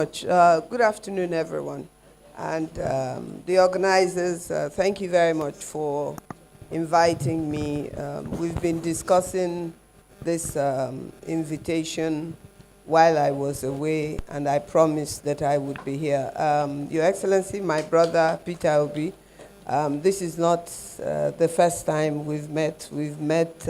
Much. Good afternoon, everyone. And the organizers, thank you very much for inviting me. We've been discussing this invitation while I was away, and I promised that I would be here. Your Excellency, my brother, Peter Obi, this is not the first time we've met. We've met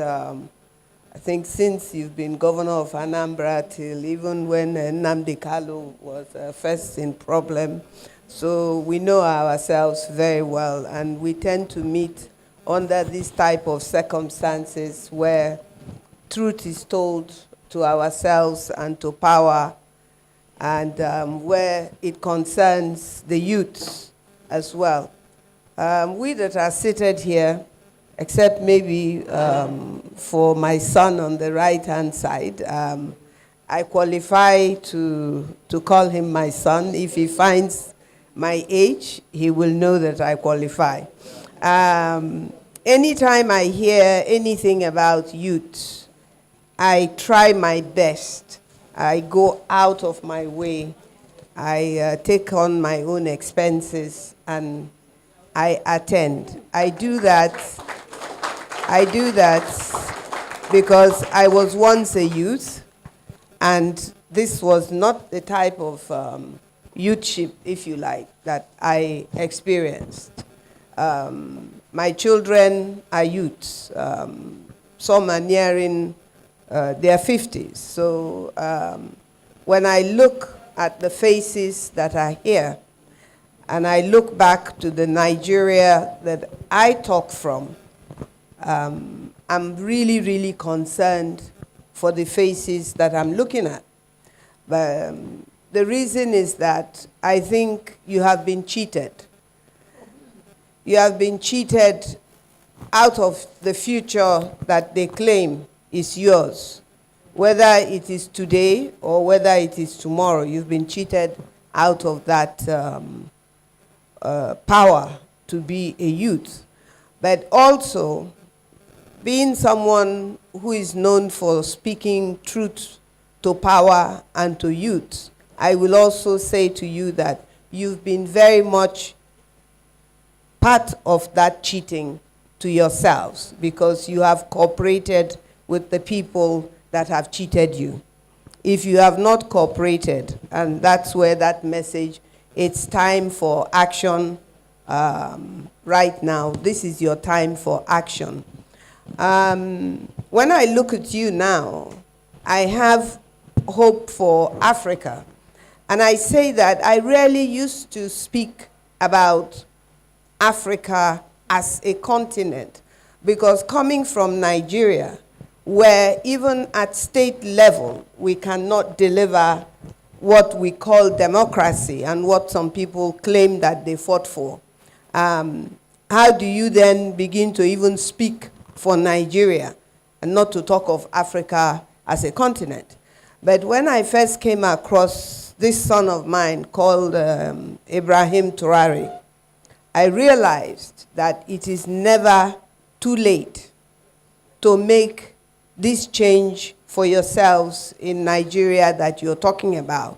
I think since you've been governor of Anambra till even when Nnamdi Kanu was first in problem. So we know ourselves very well, and we tend to meet under this type of circumstances where truth is told to ourselves and to power, and where it concerns the youth as well. We that are seated here, except maybe for my son on the right-hand side. I qualify to call him my son. If he finds my age, he will know that I qualify. Anytime I hear anything about youth, I try my best. I go out of my way. I take on my own expenses and I attend. I do that because I was once a youth, and this was not the type of youthship, if you like, that I experienced. My children are youths. Some are nearing their 50s. So when I look at the faces that are here, and I look back to the Nigeria that I talk from, I'm really, really concerned for the faces that I'm looking at. But the reason is that I think you have been cheated. You have been cheated out of the future that they claim is yours. Whether it is today or whether it is tomorrow, you've been cheated out of that power to be a youth. But also, being someone who is known for speaking truth to power and to youth, I will also say to you that you've been very much part of that cheating to yourselves, because you have cooperated with the people that have cheated you. If you have not cooperated, and that's where that message, it's time for action right now. This is your time for action. When I look at you now, I have hope for Africa. And I say that I rarely used to speak about Africa as a continent, because coming from Nigeria, where even at state level, we cannot deliver what we call democracy and what some people claim that they fought for, how do you then begin to even speak for Nigeria, and not to talk of Africa as a continent? But when I first came across this son of mine called Ibrahim Traore, I realized that it is never too late to make this change for yourselves in Nigeria that you're talking about.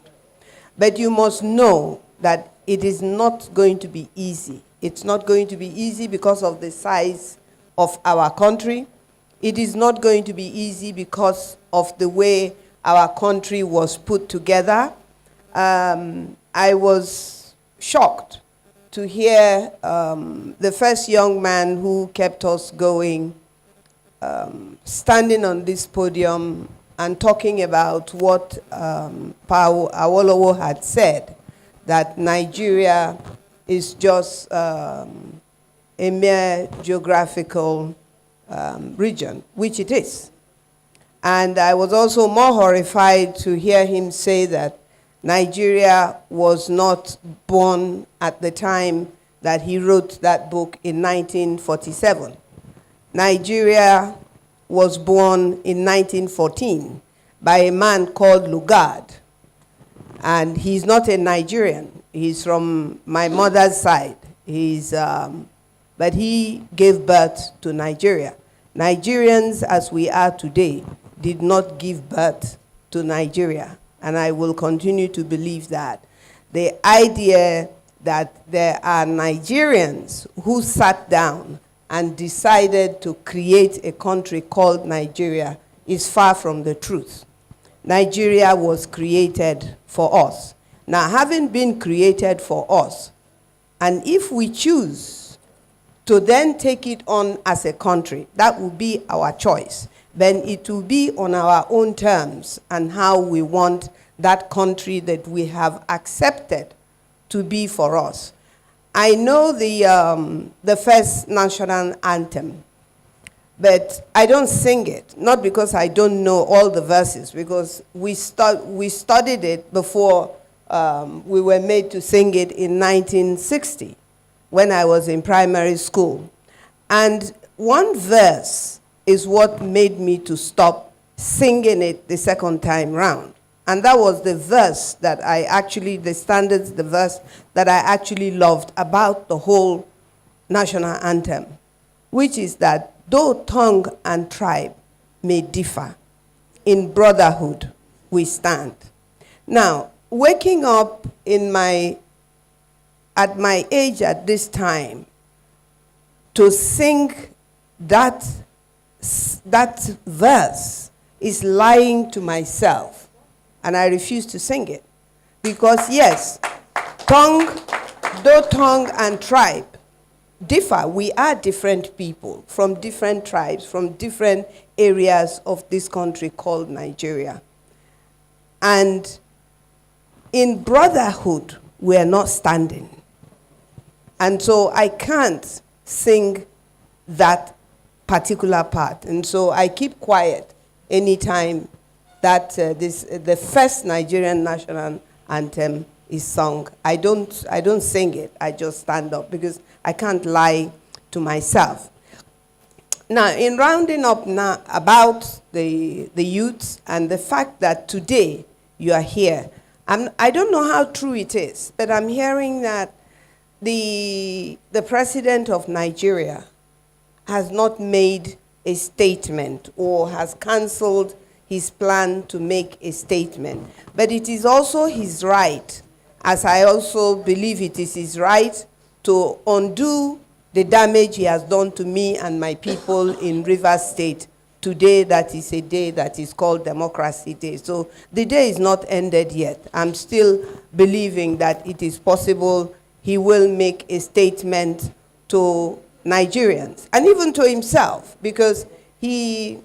But you must know that it is not going to be easy. It's not going to be easy because of the size of our country. It is not going to be easy because of the way our country was put together. I was shocked to hear the first young man who kept us going standing on this podium and talking about what Awolowo had said, that Nigeria is just a mere geographical region, which it is. And I was also more horrified to hear him say that Nigeria was not born at the time that he wrote that book in 1947. Nigeria was born in 1914 by a man called Lugard. And he's not a Nigerian. He's from my mother's side. But he gave birth to Nigeria. Nigerians, as we are today, did not give birth to Nigeria. and I will continue to believe that. The idea that there are Nigerians who sat down and decided to create a country called Nigeria is far from the truth. Nigeria was created for us. Now, having been created for us, and if we choose to then take it on as a country, that will be our choice. Then it will be on our own terms and how we want that country that we have accepted to be for us. I know the first national anthem, but I don't sing it, not because I don't know all the verses, because we studied it before we were made to sing it in 1960 when I was in primary school. And one verse is what made me to stop singing it the second time round. And that was the verse that the verse that I actually loved about the whole national anthem, which is that though tongue and tribe may differ, in brotherhood we stand. Now, waking up at my age at this time, to sing that verse is lying to myself. And I refuse to sing it. Because yes, though tongue and tribe differ, we are different people from different tribes, from different areas of this country called Nigeria. And in brotherhood, we are not standing. And so I can't sing that particular part. And so I keep quiet anytime that the first Nigerian national anthem is sung. I don't sing it. I just stand up because I can't lie to myself. Now, in rounding up now about the youth and the fact that today you are here, I don't know how true it is, but I'm hearing that the president of Nigeria has not made a statement or has cancelled his plan to make a statement. But it is also his right, as I also believe it is his right, to undo the damage he has done to me and my people in Rivers State today. That is a day that is called Democracy Day. So the day is not ended yet. I'm still believing that it is possible he will make a statement to Nigerians and even to himself, because we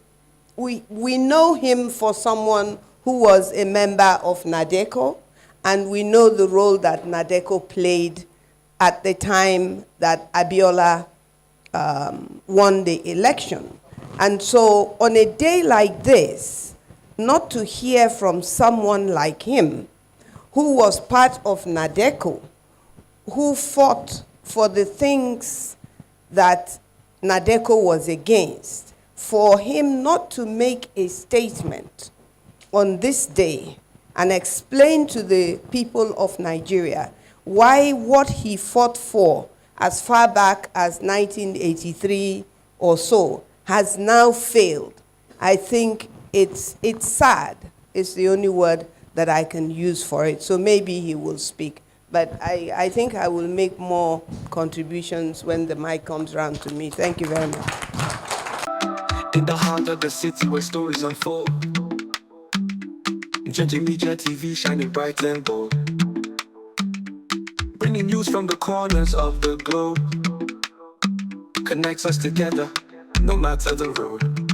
know him for someone who was a member of NADECO, and we know the role that NADECO played at the time that Abiola won the election. And so on a day like this, not to hear from someone like him, who was part of NADECO, who fought for the things that NADECO was against, for him not to make a statement on this day and explain to the people of Nigeria why what he fought for as far back as 1983 or so has now failed. I think it's sad. It's the only word that I can use for it. So maybe he will speak. But I think I will make more contributions when the mic comes around to me. Thank you very much. In the heart of the city where stories unfold, Njenje Media TV shining bright and bold, bringing news from the corners of the globe, connects us together, no matter the road.